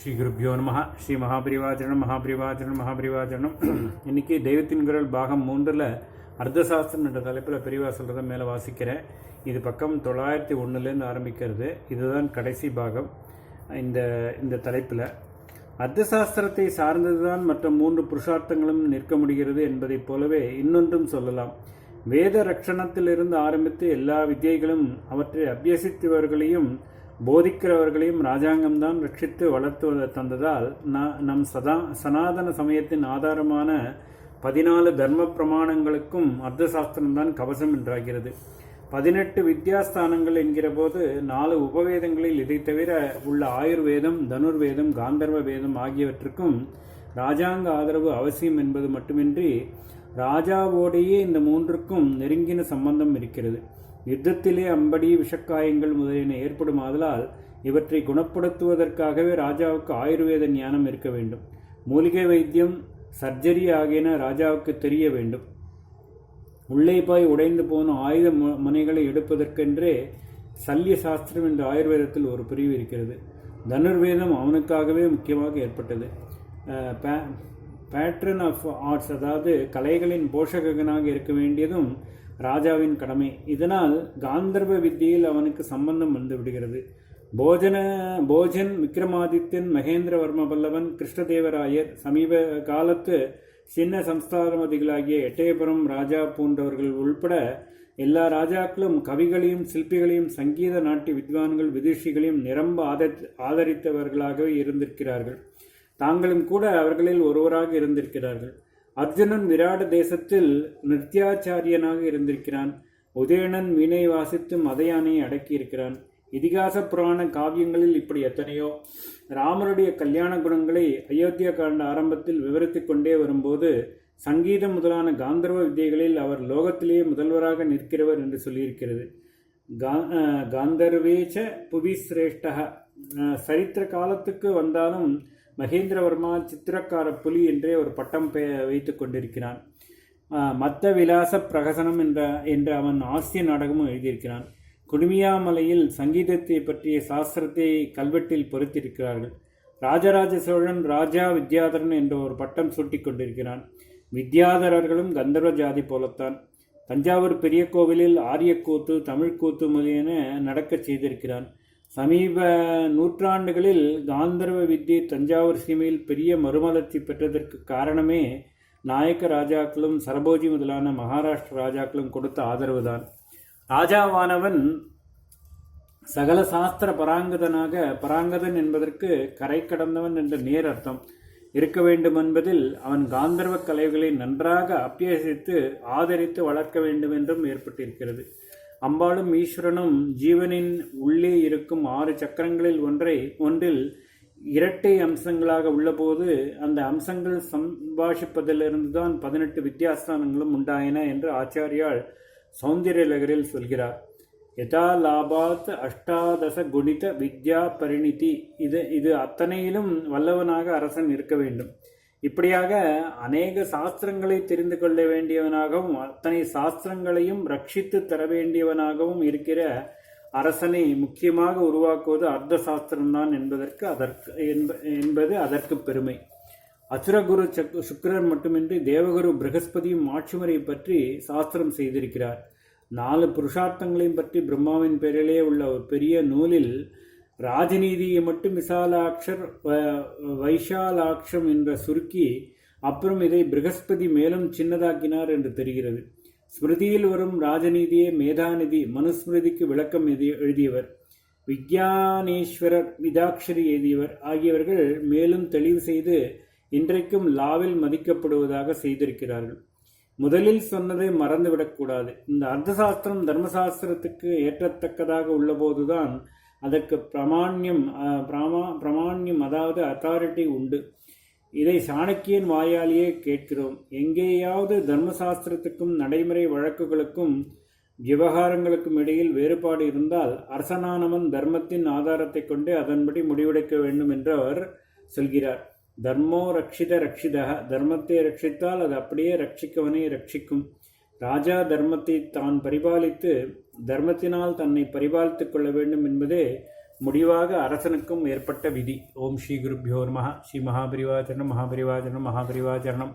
ஸ்ரீ குருப்யோ நம. ஸ்ரீ மகாபிரிவாச்சரணம். இன்னைக்கு தெய்வத்தின் குரல் பாகம் 3ல் அர்த்தசாஸ்திரம் என்ற தலைப்பில் பெரியவா சொல்கிறத மேலே வாசிக்கிறேன். இது பக்கம் 901 ஆரம்பிக்கிறது. இதுதான் கடைசி பாகம் இந்த தலைப்பில். அர்த்தசாஸ்திரத்தை சார்ந்ததுதான் மற்ற 3 புருஷார்த்தங்களும் நிற்க முடிகிறது என்பதைப் போலவே இன்னொன்றும் சொல்லலாம். வேத ரட்சணத்திலிருந்து ஆரம்பித்து எல்லா வித்தியைகளும் அவற்றை அபியசித்தவர்களையும் போதிக்கிறவர்களையும் ராஜாங்கம்தான் ரட்சித்து வளர்த்து தந்ததால் நம் சனாதன சமயத்தின் ஆதாரமான 14 தர்ம பிரமாணங்களுக்கும் அர்த்தசாஸ்திரம்தான் கவசம் என்றாகிறது. 18 வித்யாஸ்தானங்கள் என்கிற போது 4 உபவேதங்களில் இதை தவிர உள்ள ஆயுர்வேதம், தனுர்வேதம், காந்தர்வ வேதம் ஆகியவற்றுக்கும் ராஜாங்க ஆதரவு அவசியம் என்பது மட்டுமின்றி ராஜாவோடையே இந்த 3க்கும் நெருங்கின சம்பந்தம் இருக்கிறது. யுத்தத்திலே அம்படி விஷக்காயங்கள் முதலியன ஏற்படுமாதலால் இவற்றை குணப்படுத்துவதற்காகவே ராஜாவுக்கு ஆயுர்வேத ஞானம் இருக்க வேண்டும். மூலிகை வைத்தியம், சர்ஜரி ஆகியன ராஜாவுக்கு தெரிய வேண்டும். உள்ளே போய் உடைந்து போன ஆயுத முனைகளை எடுப்பதற்கென்றே சல்ய சாஸ்திரம் என்ற ஆயுர்வேதத்தில் ஒரு பிரிவு இருக்கிறது. தனுர்வேதம் அவனுக்காகவே முக்கியமாக ஏற்பட்டது. பேட்ரன் ஆஃப் ஆர்ட்ஸ், அதாவது கலைகளின் போஷகனாக இருக்க வேண்டியதும் ராஜாவின் கடமை. இதனால் காந்தர்வ வித்தியில் அவனுக்கு சம்பந்தம் வந்து விடுகிறது. போஜன், விக்ரமாதித்யன், மகேந்திரவர்ம பல்லவன், கிருஷ்ணதேவராயர், சமீப காலத்து சின்ன சம்ஸ்தானமதிகளாகிய எட்டயபுரம் ராஜா போன்றவர்கள் உள்பட எல்லா ராஜாக்களும் கவிகளையும் சிற்பிகளையும் சங்கீத நாட்டிய வித்வான்கள் விதுஷிகளையும் நிரம்ப ஆதரித்தவர்களாகவே இருந்திருக்கிறார்கள். தாங்களும் கூட அவர்களில் ஒருவராக இருந்திருக்கிறார்கள். அர்ஜுனன் விராட தேசத்தில் நிருத்யாச்சாரியனாக இருந்திருக்கிறான். உதயணன் வீணை வாசித்து மதயானை அடக்கியிருக்கிறான். இதிகாச புராண காவியங்களில் இப்படி எத்தனையோ. ராமருடைய கல்யாண குணங்களை அயோத்தியா காண்ட ஆரம்பத்தில் விவரித்துக் கொண்டே வரும்போது சங்கீதம் முதலான காந்தர்வ வித்தியைகளில் அவர் லோகத்திலேயே முதல்வராக நிற்கிறவர் என்று சொல்லியிருக்கிறது. காந்தர்வேச்ச புவி சிரேஷ்டக. சரித்திர காலத்துக்கு வந்தாலும் மகேந்திரவர்மா சித்திரக்கார புலி என்றே ஒரு பட்டம் வைத்துக் கொண்டிருக்கிறான். மத்த விலாச பிரகசனம் என்ற அவன் ஆசிய நாடகமும் எழுதியிருக்கிறான். குடுமியாமலையில் சங்கீதத்தை பற்றிய சாஸ்திரத்தை கல்வெட்டில் பொறுத்திருக்கிறார்கள். ராஜராஜ சோழன் ராஜா வித்யாதரன் என்ற ஒரு பட்டம் சூட்டிக் கொண்டிருக்கிறான். வித்யாதரர்களும் கந்தர்வ ஜாதி போலத்தான். தஞ்சாவூர் பெரிய கோவிலில் ஆரியக்கூத்து, தமிழ்கூத்து முதலியன நடக்கச் செய்திருக்கிறான். சமீப நூற்றாண்டுகளில் காந்தர்வ வித்தியை தஞ்சாவூர் சீமையில் பெரிய மறுமலர்ச்சி பெற்றதற்கு காரணமே நாயக்க ராஜாக்களும் சரபோஜி முதலான மகாராஷ்டிர ராஜாக்களும் கொடுத்த ஆதரவுதான். ராஜாவானவன் சகல சாஸ்திர பராங்கதன் என்பதற்கு கரை கடந்தவன் என்ற நேர் அர்த்தம் இருக்க வேண்டும் என்பதில் அவன் காந்தர்வ கலைகளை நன்றாக அபியசித்து ஆதரித்து வளர்க்க வேண்டும் என்றும் ஏற்பட்டிருக்கிறது. அம்பாளும் ஈஸ்வரனும் ஜீவனின் உள்ளே இருக்கும் 6 சக்கரங்களில் ஒன்றில் இரட்டை அம்சங்களாக உள்ளபோது அந்த அம்சங்கள் சம்பாஷிப்பதிலிருந்துதான் 18 வித்தியாஸ்தானங்களும் உண்டாயின என்று ஆச்சாரியால் சௌந்தர்யலகரில் சொல்கிறார். யதா லாபாத் அஷ்டாதச குணித வித்யா பரிணிதி. இது அத்தனையிலும் வல்லவனாக அரசன் இருக்க வேண்டும். இப்படியாக அநேக சாஸ்திரங்களை தெரிந்து கொள்ள வேண்டியவனாகவும் அத்தனை சாஸ்திரங்களையும் ரட்சித்து தர வேண்டியவனாகவும் இருக்கிற அரசனை முக்கியமாக உருவாக்குவது அர்த்த சாஸ்திரம்தான் என்பது அதற்கு பெருமை. அசுரகுரு சுக்கிரர் மட்டுமின்றி தேவகுரு பிரகஸ்பதியும் ஆட்சிமுறை பற்றி சாஸ்திரம் செய்திருக்கிறார். 4 புருஷார்த்தங்களையும் பற்றி பிரம்மாவின் பெயரிலே உள்ள ஒரு பெரிய நூலில் ராஜநீதியை மட்டும் வைஷாலாட்சம் என்ற சுருக்கி அப்புறம் இதை பிரகஸ்பதி மேலும் சின்னதாக்கினார் என்று தெரிகிறது. ஸ்மிருதியில் வரும் ராஜநீதியை மேதாநிதி மனுஸ்மிருதிக்கு விளக்கம் எழுதியவர். விக்யானேஸ்வரர் விதாட்சரி எழுதியவர் ஆகியவர்கள் மேலும் தெளிவு செய்து இன்றைக்கும் லாவில் மதிக்கப்படுவதாக செய்திருக்கிறார்கள். முதலில் சொன்னதை மறந்துவிடக்கூடாது. இந்த அர்த்தசாஸ்திரம் தர்மசாஸ்திரத்துக்கு ஏற்றத்தக்கதாக உள்ளபோதுதான் அதற்கு பிரமாண்யம் அதாவது அத்தாரிட்டி உண்டு. இதை சாணக்கியன் வாயாலேயே கேட்கிறோம். எங்கேயாவது தர்மசாஸ்திரத்துக்கும் நடைமுறை வழக்குகளுக்கும் விவகாரங்களுக்கும் இடையில் வேறுபாடு இருந்தால் அரசனானவன் தர்மத்தின் ஆதாரத்தை கொண்டு அதன்படி முடிவெடுக்க வேண்டும் என்று அவர் சொல்கிறார். தர்மோ ரட்சிதா. தர்மத்தை ரட்சித்தால் அது அப்படியே ரட்சிக்கவனை ரட்சிக்கும். ராஜா தர்மத்தை தான் பரிபாலித்து தர்மத்தினால் தன்னை பரிபாலித்துக் கொள்ள வேண்டும் என்பதே முடிவாக அரசனுக்கும் ஏற்பட்ட விதி. ஓம் ஸ்ரீ குருப்யோ நமः. ஸ்ரீ மகாபரிவாச்சரணம் மகாபரிவாச்சரணம் மகாபரிவாச்சரணம்.